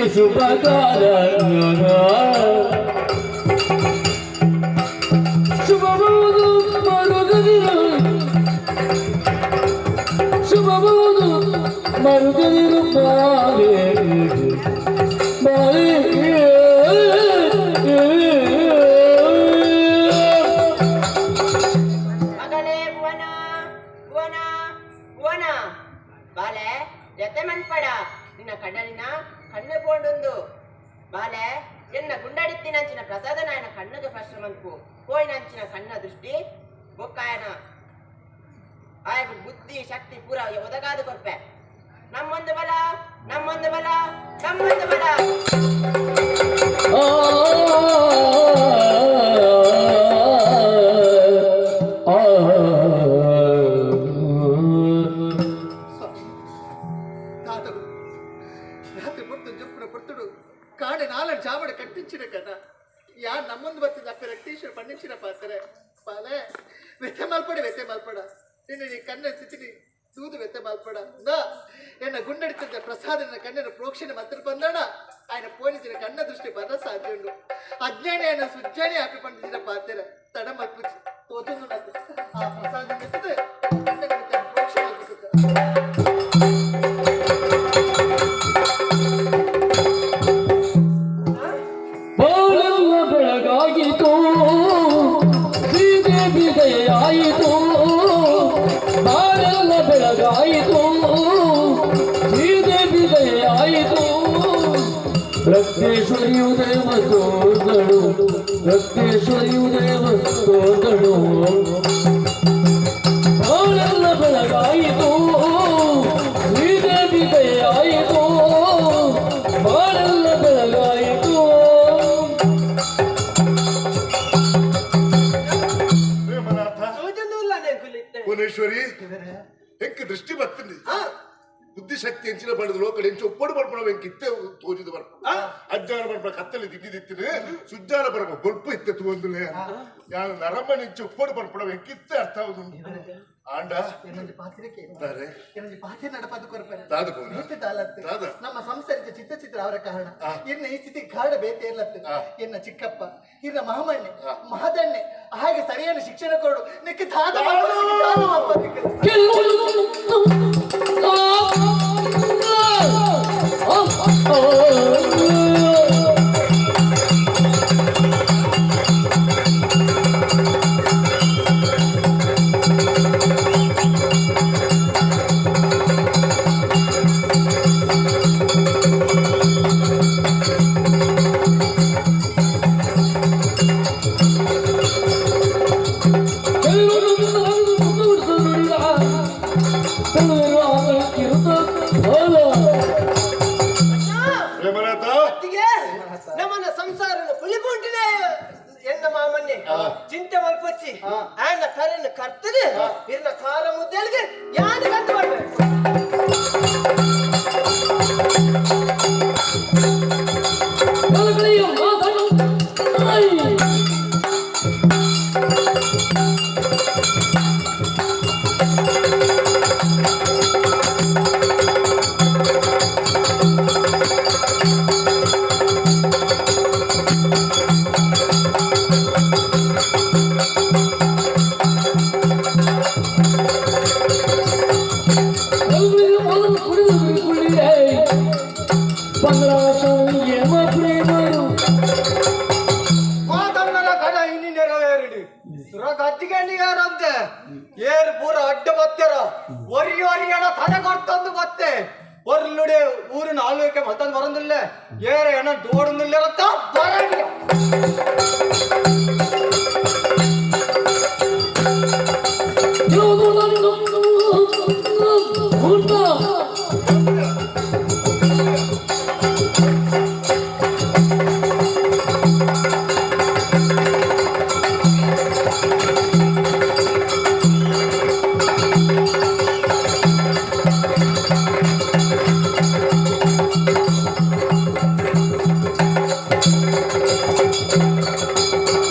ಶುಭಕಾಲ ಶುಭಬಹುದು ಮರುಗದಿರು ಶುಭಬಹುದು ಮರುಗದಿರು ಬಾಳೆ ಬಾಳೆ ಮಗನೇ ಭುವನ ಭುವನ ಭುವನ ಬಾಲೆ ಎತ್ತೆ ಮನ್ಪಡ ನಿನ್ನ ಕಣ್ಣಲಿನ ಕಣ್ಣು ಪೋಂಡುಂದು ಬಾಲೆ ಎನ್ನ ಗುಂಡಾಡಿತ್ತಿನಂಚಿನ ಪ್ರಸಾದ ನಾಯನ ಕಣ್ಣಗೆ ಫಸ್ಟ್ ಮನ್ಪು ಕೋಯಿನಂಚಿನ ಕಣ್ಣ ದೃಷ್ಟಿ ಬೊಕ್ಕಾಯನ ಆಯಗ ಬುದ್ಧಿ ಶಕ್ತಿ ಪೂರ ಒದಗಾದು ಕೊರ್ಪೆ ನಮ್ಮೊಂದು ಬಲ ನಮ್ಮೊಂದು ಬಲ ನಮ್ಮೊಂದು ಬಲ ಕಾಡೆ ನಾಲ ಜಾವಡ ಕಟ್ಟಿಂಚಿನ ಕಣ ಯಾರು ನಮ್ಮೊಂದು ಬರ್ತದೆ ಅಪ್ಪ ರಕ್ತೇಶ್ವರ ಪಂಡಿಂಚಿನ ಪಾತ್ರೆ ಪಾಲೆ ವ್ಯಥೆ ಮಲ್ಪಡ ನಿನ್ನ ನೀ ಕಣ್ಣ ಸ್ಥಿತಿ ತೂದು ವ್ಯಥೆ ಮಲ್ಪಡ ಎನ್ನ ಗುಂಡಡಿತಿದ್ದ ಪ್ರಸಾದ ನನ್ನ ಕಣ್ಣಿನ ಪ್ರೋಕ್ಷಣೆ ಮಾತ್ರ ಬಂದಣ ఆయన పోనించిన కన్న దృష్టి బర్ర సాధ్యుండు అజ్ఞాని ఆయన సుజ్ఞాని ఆపి పండించిన పాత్ర తడ మల్పుచి పోతుంది నాకు ఆ ప్రసాదం ఎత్తుతే ప్రోక్షణ ಬೆಳಗಾಯಿತು ಶ್ರೀದೇವಿ ದಯೆಯಾಯಿತು ಬಾಳೆಲ್ಲ ಬೆಳಗಾಯಿತು ಶ್ರೀದೇವಿ ದಯೆಯಾಯಿತು ರಕ್ತೇಶ್ವರಿಯು ದೇವತೋದಳು ರಕ್ತೇಶ್ವರಿಯು ದೇವತೋದಳು ಬಾಳೆಲ್ಲ ಬೆಳಗಾಯಿತು ಶ್ರೀದೇವಿ ದಯೆಯಾಯಿತು ಬಾಳೆಲ್ಲ ಬೆಳಗಾಯಿತು ಭುವನೇಶ್ವರಿ ಹೆಂಗೆ ದೃಷ್ಟಿ ಬರ್ತೀನಿ ಬುದ್ಧಿಶಕ್ತಿ ಹೆಂಚಿನ ಪಡೆದು ಲೋಕ ಹೆಂಚು ಒಪ್ಪಡು ಬರ್ಪಣ ಹೆಂಗಿತ್ತೆ ತೋಜಿದು ಬರ್ಪ ಅಜ್ಜಾನ ಬರ್ಪ ಕತ್ತಲಿ ದಿದ್ದಿತ್ತಿನ ಸುಜ್ಜಾನ ಬರ್ಪ ಬೊಲ್ಪು ಇತ್ತೆ ತೂಂದುಲೆ ಯಾನು ನರಮ್ಮ ನೆಂಚು ಒಪ್ಪಡು ಬರ್ಪಣ ಹೆಂಗಿತ್ತೆ ಅರ್ಥ ಆಗುದು ಆಂಡ ಪಾತ್ರೆ ನಡಪದು ಕೊರಪೆ ತಾದ ನಮ್ಮ ಸಂಸಾರಿಕ ಚಿತ್ರ ಅವರ ಕಾರಣ ಇನ್ನ ಈ ಸ್ಥಿತಿ ಗಾಢ ಬೇತೆ ಇರ್ಲತ್ತು ಎನ್ನ ಚಿಕ್ಕಪ್ಪ ಇನ್ನ ಮಹಾಮಣ್ಣೆ ಮಹದಣ್ಣೆ ಹಾಗೆ ಸರಿಯಾದ ಶಿಕ್ಷಣ ಕೊಡು ನಿಕ್ಕೆ ತಾದ ನಮ್ಮನ್ನ ಸಂಸಾರ ಕುಳಿಪುಂಟಿನ ಎನ್ನ ಮಾಮನ್ನೆ ಚಿಂತೆ ಮಲ್ಪಚ್ಚಿ ಆಯ್ನ ಕರೆಯನ್ನು ಕರ್ತದೆ ಇರ್ನ ಖಾರ ಮುದ್ದೆಲ್ಗೆ ಯಾರು ಕತ್ತು ಮಾಡ್ಬೇಕು ಏರ್ ಪೂರ ಅಡ್ಡ ಬತ್ತಾರ ಒರಿಯೊರಿಯಣ ತಲೆ ಕೊಡ್ತಂದು ಬತ್ತೆ ಒರ್ಲುಡೆ ಊರಿನ ಆಳ್ವಿಕೆ ಮತ್ತೊಂದು ಬರಂದಿಲ್ಲ ಏರ ಎಣ ದೋಡಂದಿಲ್ಲ ಬರಂಗಿಲ್ಲ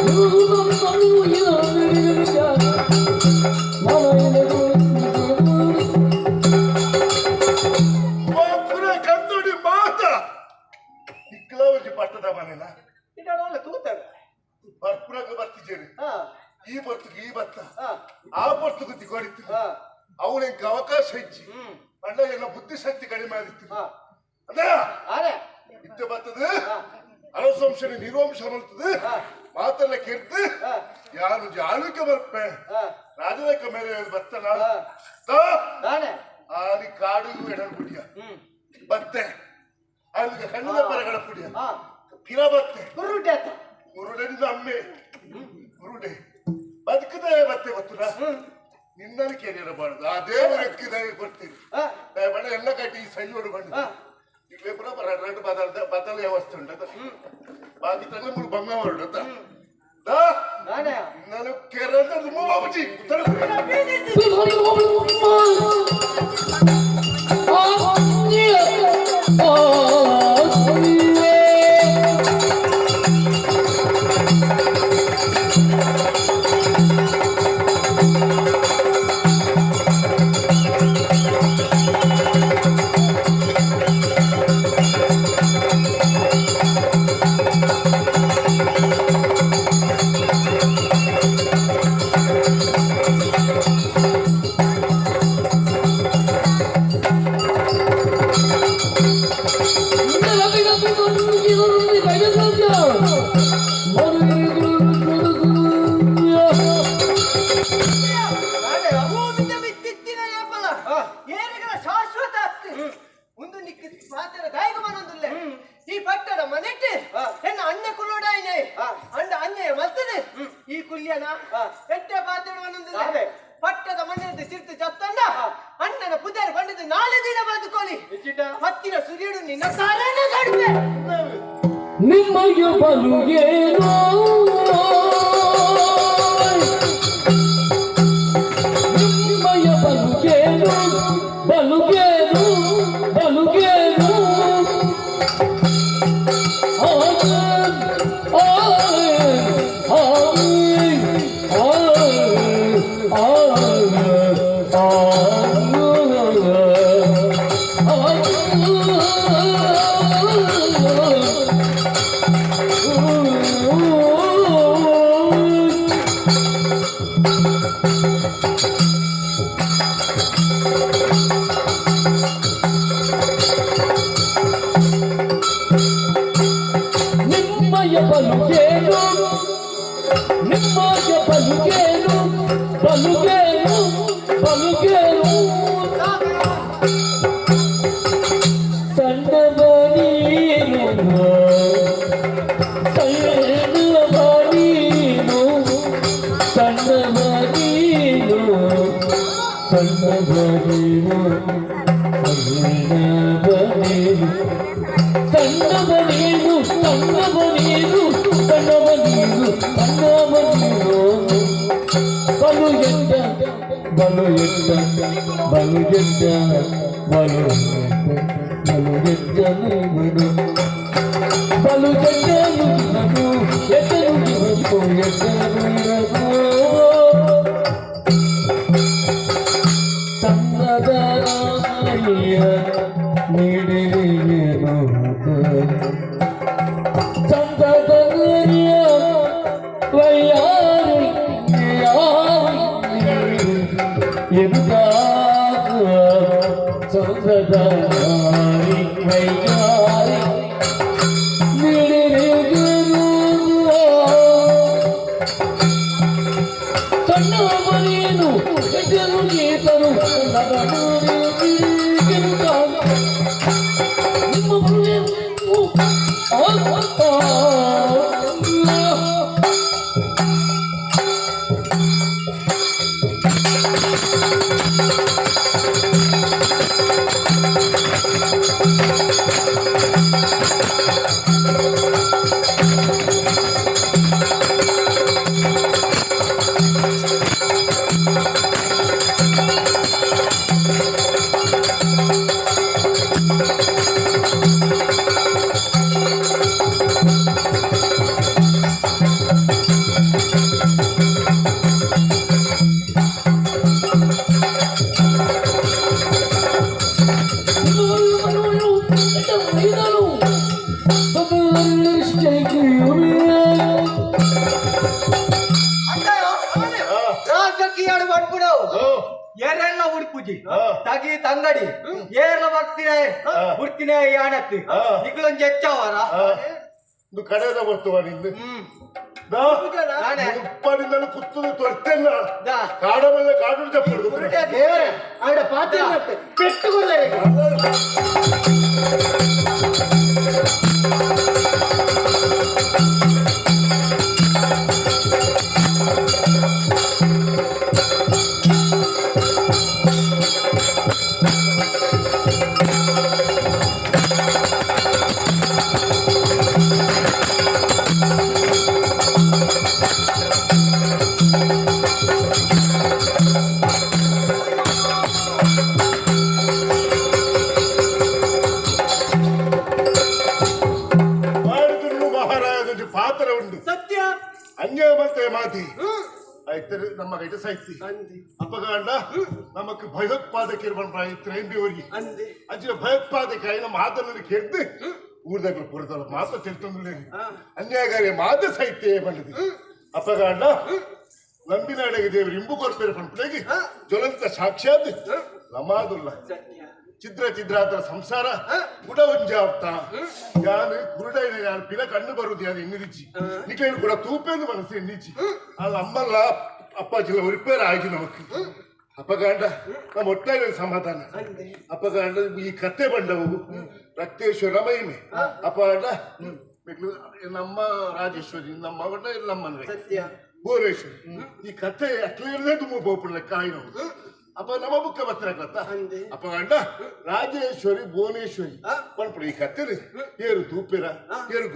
Ooh. ಈ ಬರ್ತುಗೆ ಈ ಬತ್ತ ಹಾ ಆ ಬರ್ತುಗೆ ತಿಗೋಡಿತ್ತು ಹಾ ಅವನಿಗೆ ಅವಕಾಶ ಹೆಚ್ಚಿ ಹ್ಮ್ ಅಣ್ಣ ಎಲ್ಲ ಬುದ್ಧಿಶಕ್ತಿ ಕಡಿಮೆ ಆಗಿತ್ತು ಹಾ ಅದೇ ಆರೆ ಇತ್ತೆ ಬರ್ತದೆ ಅಲಸಂಶನ ನಿರ್ವಂಶ ಬರ್ತದೆ ಹಾ ಮಾತೆಲ್ಲ ಕೆಡ್ದು ಹಾ ಯಾರು ಜಾಲಕ್ಕೆ ಬರ್ಪೆ ಹಾ ರಾಜವೇಕ ಮೇಲೆ ಬರ್ತನ ಹಾ ನಾನೆ ಆದಿ ಕಾಡು ಎಡಲ್ ಪುಡಿಯ ಹ್ಮ್ ಬತ್ತೆ ಅದಕ್ಕೆ ಕಣ್ಣದ ಪರಗಳ ಪುಡಿಯ ಹಾ ಕಿರ ಬತ್ತೆ ಕುರುಟೆ ಆತ ಕುರುಡನಿಂದ ಅಮ್ಮೆ ಕುರುಡೆ ಬದುಕದೆ ಬತ್ತೆ ಗೊತ್ತುನಾ ನಿನ್ನನ್ನು ಕೇಳಿರಬಾರದು ಆ ದೇವರಕ್ಕೆ ಕೊಡ್ತೀರಿ ಹಾ ಬಡ ಎಲ್ಲ ಕಟ್ಟಿ ಸೈ ಹೊಡ್ಕೊಂಡು ಹಾ ಇಲ್ಲೇ ಬರೋಬರ ಎರಡು ಬದಲ ವ್ಯವಸ್ಥೆ ಉಂಟದ ಬಾಕಿ ತನ್ನ ಮೂರು ಬಂಗ ಹೊರಡತ್ತ ನಾನೆ ನಾನು ಕೇರಳ ಮೂವಾಬಜಿ ಉತ್ತರ ನಾನೆ ಅಭೂಮಿತ ಬಿತ್ತಿತ್ತಿನ ಯಾಪಲ ಏರಿಗಳ ಶಾಶ್ವತ ಅತ್ತಿ ಒಂದು ನಿಕ್ಕಿ ಮಾತರ ದಾಯಿಗ ಮನೊಂದುಲ್ಲೆ ಈ ಪಟ್ಟದ ಮನೆಟ್ಟೆ ಎನ್ನ ಅಣ್ಣ ಕುಲೋಡಾಯಿನೆ ಅಂಡ ಅಣ್ಣೆ ಮಲ್ತದೆ ಈ ಕುಲ್ಯನ ಎಟ್ಟೆ ಪಾತ್ರ ಮನೊಂದುಲ್ಲೆ ಪಟ್ಟದ ಮನೆಯದ್ದು ಸಿರ್ತು ಚತ್ತಂಡ ಅಣ್ಣನ ಪುದರ್ ಬಂಡದ ನಾಳೆ ದಿನ ಬದುಕೋಲಿ ಹತ್ತಿರ ಸುರಿಯುಡು ನಿನ್ನ ಸಾರನ ಕಡಿಮೆ ನಿಮಗೆ ಬಲುಗೇನೋ ನಿಮ್ಮಯ ಬಲುಗೇನು ಬಲುಗೇನು ಬಲುಗೇನು ನಿಮ್ಮಯ ಬಲುಗೇನು ನಿಮ್ಮಯ ಬಲುಗೇನು ಬಲುಗೇನು ಬಲುಗೇನು ಸಣ್ಣವ ನೀನು ಸಣ್ಣವ ನೀನು ಸಣ್ಣವ ನೀನು ಸಣ್ಣವ ನೀನು ಸಣ್ಣವ ನೀನು ಸಣ್ಣವ ನೀನು ಸಣ್ಣವ ನೀನು ಸಣ್ಣವ ನೀನು ಬಲು ಎಟ್ಟ ಬಲು ಎಟ್ಟ ಬಲು ಎಟ್ಟ ಬಲು ಬಲು ಎಟ್ಟ ನೀನು ಬಲು ಎಟ್ಟ ನೀನು ಎಟ್ಟನು ನೀನು ಎಟ್ಟನು ನೀನು ಸಣ್ಣದ ನೀಡಿರೇನು ಚಂದದ ವಯ್ಯಾರಿ ಎಂದಾಗ ಚಂದದ ವಯ್ಯಾರಿ ನೀಡಿರೇನು ಸಣ್ಣ ಮನೇನು ಎಟ್ಟನು ಗೀತನು ರಾಜಕೀಯಾಡು ಬಂದ್ಬಿಡು ಓ, ಏರೆಲ್ಲ ಉಡುಪುಜಿ ಹಾ. ತಗಿ ತಂಗಡಿ ಏರ್ಲ ಬರ್ತಿನೇ ಹುಡ್ತಿನೇ ಯಾಣತ್ತಿ ಹಾ. ಇಗ್ಲೊಂದು ಹೆಚ್ಚವರ ಆ, ಇದು ಕಡೆದ ಬರ್ತವ ನಿಂದು ನಾನೇ ಉಪ್ಪನಿಂದ ಕುತ್ತದು ತೊರ್ತಲ್ಲ ದಾ. ಕಾಡ ಮೇಲೆ ಕಾಡು ಚಪ್ಪಡು ದೇವರೇ ಆಡ ಪಾತ್ರ ಪೆಟ್ಟುಕೊಳ್ಳರೆ ಮಾಡಿದ್ರು ಮಹಾರಾಜ ಪಾತ್ರ ಉಂಟು ಸತ್ಯ ಅನ್ಯ ಮತ್ತೆ ಮಾತಿ ಆಯ್ತರೆ ನಮ್ಮ ಗೈಟ ಸಾಹಿತ್ಯ ಅಪ್ಪಗಾಂಡ ನಮಕ್ ಭಯೋತ್ಪಾದಕರು ಬಂದ ಇತ್ರೇಂದಿವರಿಗೆ ಅಂಚಿನ ಭಯೋತ್ಪಾದಕ ಆಯ್ನ ಮಾತನ್ನು ಕೇಳ್ದು ಊರ್ದಾಗ್ಲು ಪುರದಲ್ಲ ಮಾತ ತಿಳ್ತಂದ್ರೆ ಅನ್ಯಾಗಾರಿ ಮಾತ ಸಾಹಿತ್ಯ ಬಂದಿದೆ ಅಪ್ಪಗಾಂಡ ನಂಬಿನಾಡೆಗೆ ದೇವರು ಇಂಬು ಕೊಡ್ತಾರೆ ಪಂಪಳೆಗೆ ಜ್ವಲಂತ ಸಾಕ್ಷಾತ್ ರಮಾದುಲ್ಲ ಚಿದ್ರ ಚಿದ್ರಾತರ ಸಂಸಾರ ಕೂಡ ಒಂಜಾವ್ತ ಯಾನು ಕುರುಡೈನ ಯಾನು ಪಿಲ ಕಣ್ಣು ಬರುದು ಯಾನು ಎನ್ನಿರಿಚಿ ನಿಕೇನು ಕೂಡ ತೂಪೇನು ಮನಸ್ಸು ಎನ್ನಿಚಿ ಅಲ್ಲಿ ಅಮ್ಮಲ್ಲ ಅಪ್ಪಾಜಿಲ್ಲ ಒರಿಪೇರ ಆಯ್ತು ನಮಕ್ ಅಪ್ಪಗಾಂಡ ನಮ್ಮ ಒಟ್ಟಾರೆ ಸಮಾಧಾನ ಅಪ್ಪಗಾಂಡ ಈ ಕತೆ ಬಂದವು ಪ್ರತ್ಯೇಶ್ವರ ಮಹಿಮೆ ಅಪ್ಪಗಾಂಡ ನಮ್ಮ ರಾಜೇಶ್ವರಿ ನಮ್ಮ ಒಟ್ಟ ನಮ್ಮನ್ವೆ ಭುವನೇಶ್ವರಿ ಈ ಕತೆ ಅಟ್ಲೇ ತುಂಬ ಬೋಪುಳ್ಳ ಕಾಯಿನವು ಅಪ್ಪ ನಮ್ಮ ಬುಕ್ಕ ಬರ್ತಾರತ್ತ ಅಪ್ಪ ಗಂಡ ರಾಜೇಶ್ವರಿ ಭುವನೇಶ್ವರಿ ಪಂಪುಡು ಈ ಕತ್ತೇರಿ ಏರು ತೂಪಿರ ಏರು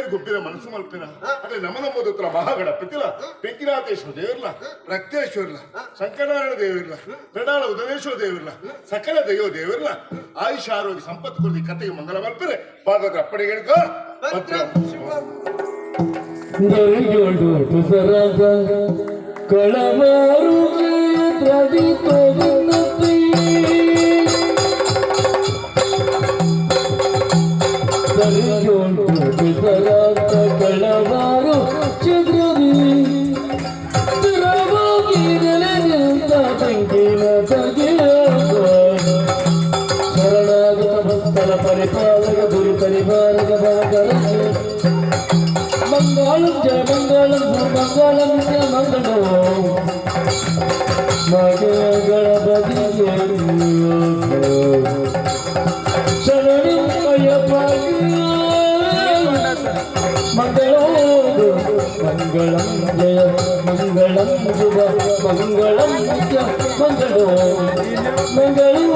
ಗುಬ್ಬಿರ ಮನಸ್ಸು ಮಲ್ಪಿರ ಅದೇ ನಮ್ಮ ನಮ್ಮದ ಹತ್ರ ಮಹಾಗಣಪತಿಲ ಬೆಂಕಿನಾಥೇಶ್ವರ ದೇವರ್ಲ ರಕ್ತೇಶ್ವರ್ಲ ಶಂಕರನಾರಾಯಣ ದೇವರ್ಲ ಪ್ರಡಾಳ ಉದನೇಶ್ವರ ದೇವರ್ಲ ಸಕಲ ದೈವ ದೇವರ್ಲ ಆಯುಷ ಆರೋಗ್ಯ ಸಂಪತ್ತು ಕೊಡಿ ಕತೆಗೆ ಮಂಗಲ ಮಲ್ಪಿರೆ ಪಾದದ ಅಪ್ಪಣೆ ಹೇಳ್ಕ ದರಿಯೋಡು ತುಸರಾದ ಕಳಮಾರು ಪ್ರದೀಪೋನ್ನತಿ ದರಿಯೋಡು ತುಸರಾದ ಕಳಮಾರು ಚಿದ್ರದಿ ಸ್ಥಿರವಾಗಿ ನೆಲೆನಿಂತ ಬೆಂಕಿನ ತಗಿಯ ಶರಣಾಗತ ಭಕ್ತರ ಪರಿಪಾಲಕ ಗುರು ಪರಿವಾರಕ ಭವಕರಕ್ಕೆ ಮಂಗಳಂ ಜಯ ಮಂಗಳಂ ಮಂಗಳಂ ಜಯ ಮಂಗಳಂ ಮಗಳ ಬದಿಗೆ ಶರಣಮಯ ಮಂಗಳಂ ಮಂಗಳಂ ಜಯ ಮಂಗಳಂ ಶುಭ ಮಂಗಳಂ ನಿತ್ಯ ಮಂಗಳಂ ಮಂಗಳಂ